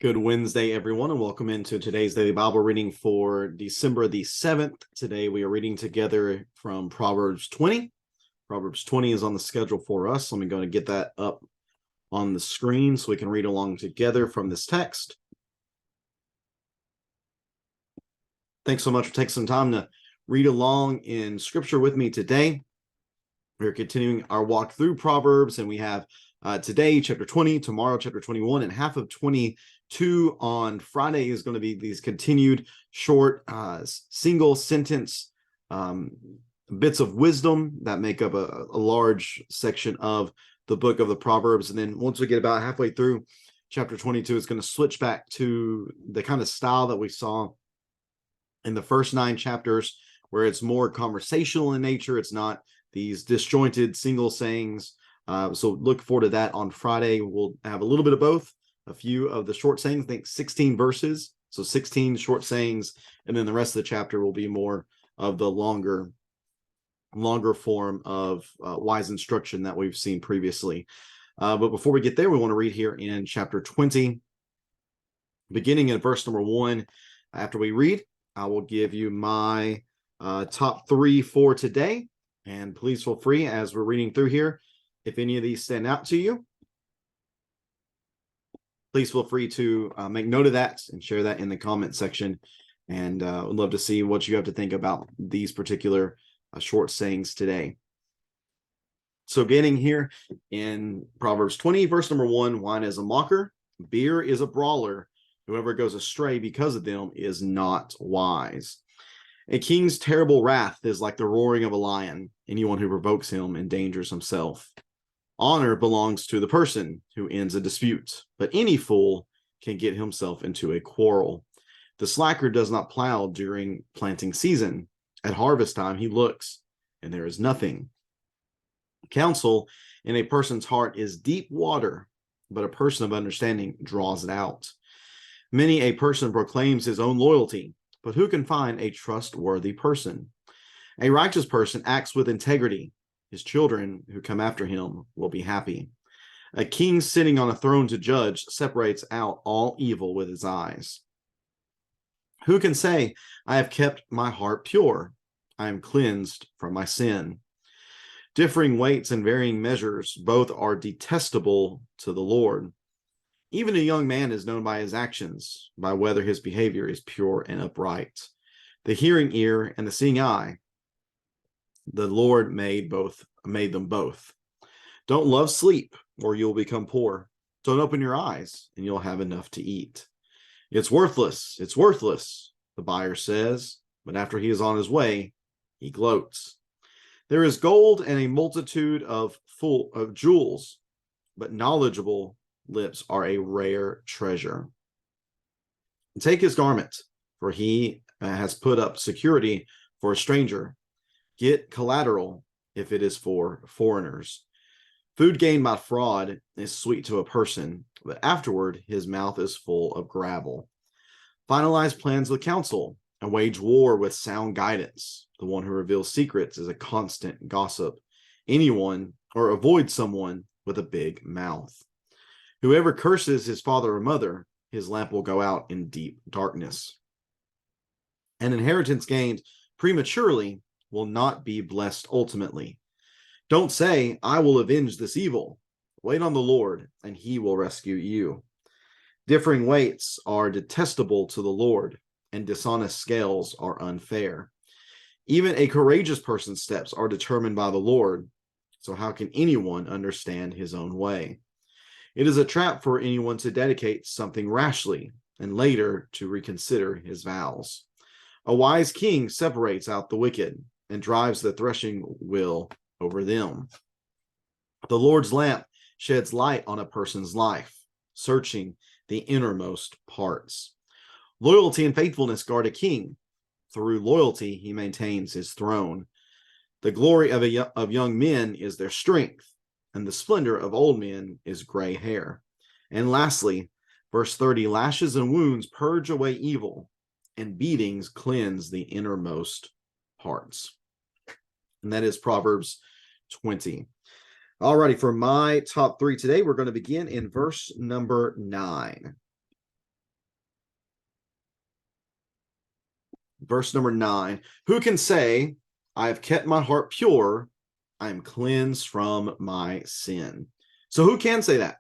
Good Wednesday, everyone, and welcome into today's daily Bible reading for December the 7th. Today we are reading together from Proverbs 20. Proverbs 20 is on the schedule for us. Let me go and get that up on the screen so we can read along together from this text. Thanks so much for taking some time to read along in Scripture with me today. We're continuing our walk through Proverbs, and we have today chapter 20, tomorrow chapter 21, and half of 22 on Friday is going to be these continued short single sentence bits of wisdom that make up a large section of the book of the Proverbs. And then once we get about halfway through chapter 22, it's going to switch back to the kind of style that we saw in the first 9 chapters, where it's more conversational in nature. It's not these disjointed single sayings. So look forward to that on Friday. We'll have a little bit of both, a few of the short sayings, I think 16 verses, so 16 short sayings, and then the rest of the chapter will be more of the longer form of wise instruction that we've seen previously. But before we get there, we want to read here in chapter 20, beginning in verse number 1. After we read, I will give you my top 3 for today, and please feel free as we're reading through here, if any of these stand out to you, please feel free to make note of that and share that in the comment section. And would love to see what you have to think about these particular short sayings today. So getting here in Proverbs 20, verse number 1, wine is a mocker, beer is a brawler. Whoever goes astray because of them is not wise. A king's terrible wrath is like the roaring of a lion. Anyone who provokes him endangers himself. Honor belongs to the person who ends a dispute, but any fool can get himself into a quarrel. The slacker does not plow during planting season. At harvest time he looks, and there is nothing. Counsel in a person's heart is deep water, but a person of understanding draws it out. Many a person proclaims his own loyalty, but who can find a trustworthy person? A righteous person acts with integrity. His children who come after him will be happy. A king sitting on a throne to judge separates out all evil with his eyes. Who can say, I have kept my heart pure? I am cleansed from my sin. Differing weights and varying measures, both are detestable to the Lord. Even a young man is known by his actions, by whether his behavior is pure and upright. The hearing ear and the seeing eye, the Lord made them both. Don't love sleep, or you'll become poor. Don't open your eyes, and you'll have enough to eat. It's worthless, the buyer says, but after he is on his way, he gloats. There is gold and a multitude of jewels, but knowledgeable lips are a rare treasure. Take his garment, for he has put up security for a stranger. Get collateral if it is for foreigners. Food gained by fraud is sweet to a person, but afterward his mouth is full of gravel. Finalize plans with counsel and wage war with sound guidance. The one who reveals secrets is a constant gossip. Anyone or avoid someone with a big mouth. Whoever curses his father or mother, his lamp will go out in deep darkness. An inheritance gained prematurely will not be blessed ultimately. Don't say, I will avenge this evil. Wait on the Lord, and he will rescue you. Differing weights are detestable to the Lord, and dishonest scales are unfair. Even a courageous person's steps are determined by the Lord, so how can anyone understand his own way? It is a trap for anyone to dedicate something rashly, and later to reconsider his vows. A wise king separates out the wicked, and drives the threshing wheel over them. The Lord's lamp sheds light on a person's life, searching the innermost parts. Loyalty and faithfulness guard a king. Through loyalty, he maintains his throne. The glory of young men is their strength, and the splendor of old men is gray hair. And lastly, verse 30, lashes and wounds purge away evil, and beatings cleanse the innermost parts. And that is Proverbs 20. Alrighty, for my top 3 today, we're going to begin in verse number 9. Verse number 9, who can say, I have kept my heart pure, I am cleansed from my sin? So who can say that?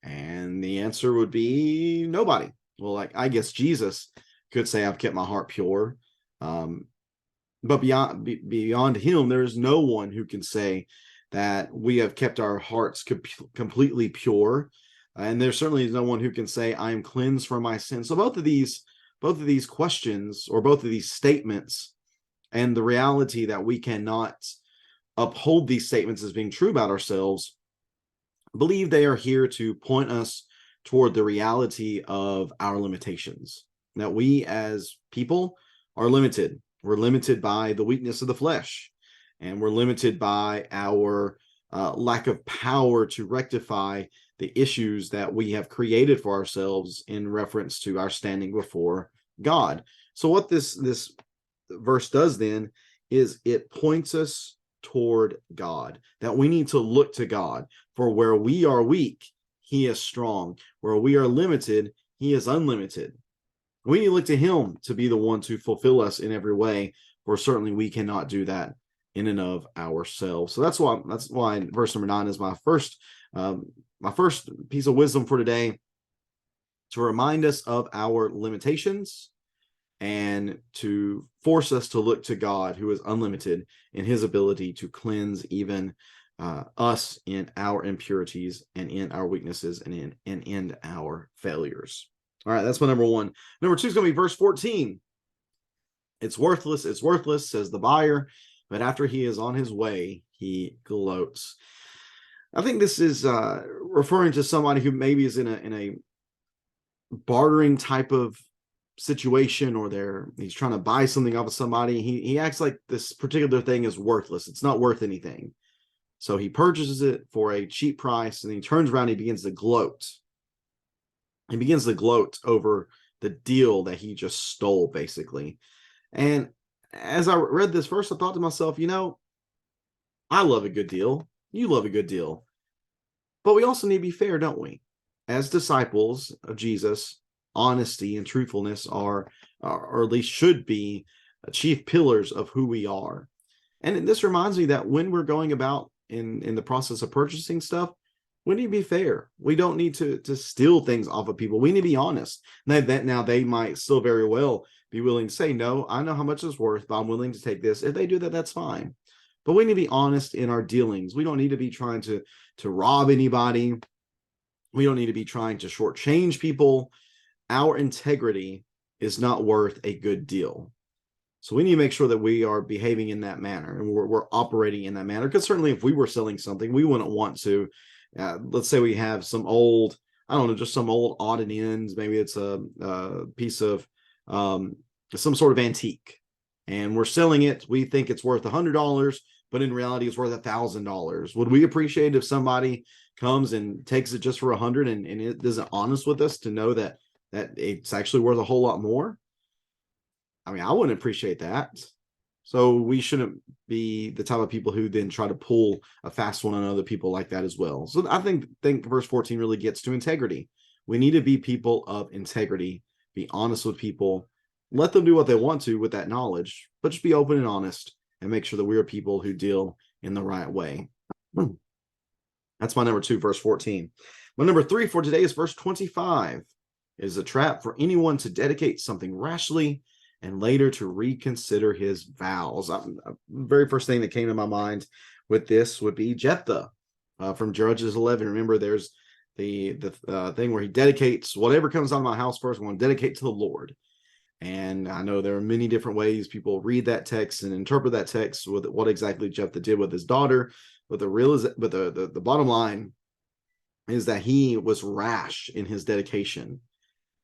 And the answer would be nobody. Well, like, I guess Jesus could say, I've kept my heart pure. But beyond him, there is no one who can say that we have kept our hearts completely pure. And there certainly is no one who can say, I am cleansed from my sin. So both of these questions, or both of these statements, and the reality that we cannot uphold these statements as being true about ourselves, I believe they are here to point us toward the reality of our limitations, that we as people are limited. We're limited by the weakness of the flesh, and we're limited by our lack of power to rectify the issues that we have created for ourselves in reference to our standing before God. So what this verse does then is it points us toward God, that we need to look to God. For where we are weak, he is strong. Where we are limited, he is unlimited. We need to look to him to be the one to fulfill us in every way, for certainly we cannot do that in and of ourselves. So that's why verse number 9 is my first piece of wisdom for today, to remind us of our limitations and to force us to look to God, who is unlimited in his ability to cleanse even us in our impurities and in our weaknesses and in our failures. All right, that's my number 1. Number 2 is going to be verse 14. It's worthless, says the buyer, but after he is on his way, he gloats. I think this is referring to somebody who maybe is in a bartering type of situation, or he's trying to buy something off of somebody. He acts like this particular thing is worthless. It's not worth anything. So he purchases it for a cheap price, and he turns around and he begins to gloat. He begins to gloat over the deal that he just stole, basically. And as I read this verse, I thought to myself, I love a good deal. You love a good deal. But we also need to be fair, don't we? As disciples of Jesus, honesty and truthfulness are, or at least should be, chief pillars of who we are. And this reminds me that when we're going about in the process of purchasing stuff, we need to be fair. We don't need to steal things off of people. We need to be honest. Now they might still very well be willing to say, no, I know how much it's worth, but I'm willing to take this. If they do that, that's fine. But we need to be honest in our dealings. We don't need to be trying to rob anybody. We don't need to be trying to shortchange people. Our integrity is not worth a good deal. So we need to make sure that we are behaving in that manner, and we're operating in that manner. Because certainly if we were selling something, we wouldn't want to, let's say we have some old, I don't know, just some old odd and ends. Maybe it's a piece of some sort of antique, and we're selling it. We think it's worth $100, but in reality it's worth $1,000. Would we appreciate if somebody comes and takes it just for $100 and it isn't honest with us to know that it's actually worth a whole lot more? I mean, I wouldn't appreciate that. So we shouldn't be the type of people who then try to pull a fast one on other people like that as well. So I think verse 14 really gets to integrity. We need to be people of integrity, be honest with people, let them do what they want to with that knowledge, but just be open and honest and make sure that we are people who deal in the right way. That's my number 2, verse 14. My number 3 for today is verse 25. It is a trap for anyone to dedicate something rashly and later to reconsider his vows. The very first thing that came to my mind with this would be Jephthah from Judges 11. Remember, there's the thing where he dedicates whatever comes out of my house first, I'm going to dedicate to the Lord. And I know there are many different ways people read that text and interpret that text with what exactly Jephthah did with his daughter. But the bottom line is that he was rash in his dedication,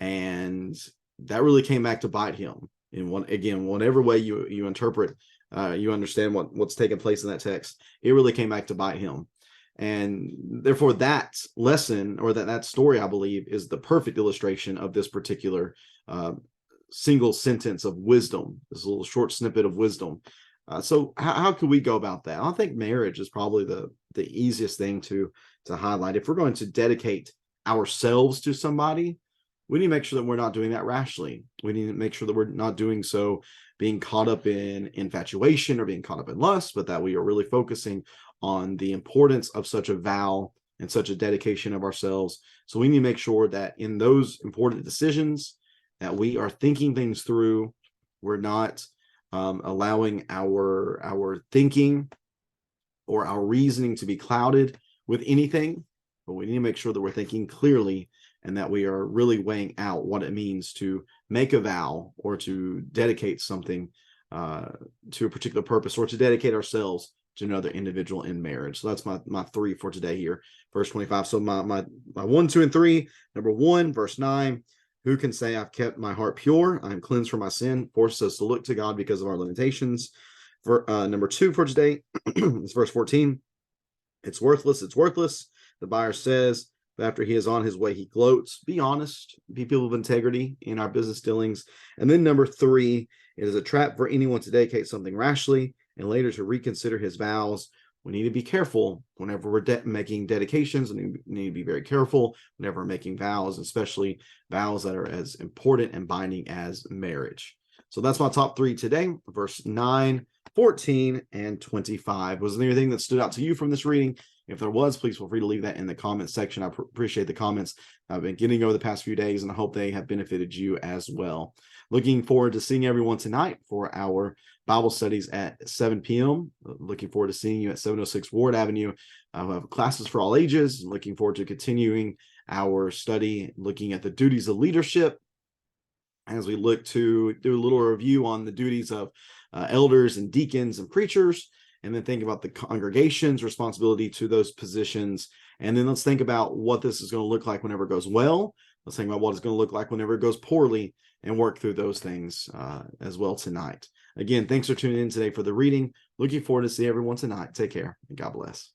and that really came back to bite him. In whatever way you interpret, you understand what's taking place in that text, it really came back to bite him. And therefore that lesson, or that story, I believe, is the perfect illustration of this particular single sentence of wisdom, this little short snippet of wisdom. So how could we go about that? I think marriage is probably the easiest thing to highlight. If we're going to dedicate ourselves to somebody, we need to make sure that we're not doing that rashly. We need to make sure that we're not doing so being caught up in infatuation or being caught up in lust, but that we are really focusing on the importance of such a vow and such a dedication of ourselves. So we need to make sure that in those important decisions that we are thinking things through. We're not allowing our thinking or our reasoning to be clouded with anything, but we need to make sure that we're thinking clearly and that we are really weighing out what it means to make a vow or to dedicate something to a particular purpose, or to dedicate ourselves to another individual in marriage. So that's my three for today here, verse 25. So my 1, 2, and 3. Number 1, verse 9. Who can say I've kept my heart pure? I am cleansed from my sin. Forces us to look to God because of our limitations. For number 2 for today is verse 14. It's worthless. It's worthless. The buyer says, but after he is on his way, he gloats. Be honest. Be people of integrity in our business dealings. And then number 3, it is a trap for anyone to dedicate something rashly and later to reconsider his vows. We need to be careful whenever we're making dedications, and we need to be very careful whenever we're making vows, especially vows that are as important and binding as marriage. So that's my top 3 today, verse 9, 14, and 25. Was there anything that stood out to you from this reading? If there was, please feel free to leave that in the comment section. I appreciate the comments I've been getting over the past few days, and I hope they have benefited you as well. Looking forward to seeing everyone tonight for our Bible studies at 7 p.m. Looking forward to seeing you at 706 Ward Avenue. We have classes for all ages. Looking forward to continuing our study, looking at the duties of leadership, as we look to do a little review on the duties of elders and deacons and preachers, and then think about the congregation's responsibility to those positions. And then let's think about what this is going to look like whenever it goes well. Let's think about what it's going to look like whenever it goes poorly, and work through those things as well tonight. Again, thanks for tuning in today for the reading. Looking forward to see everyone tonight. Take care and God bless.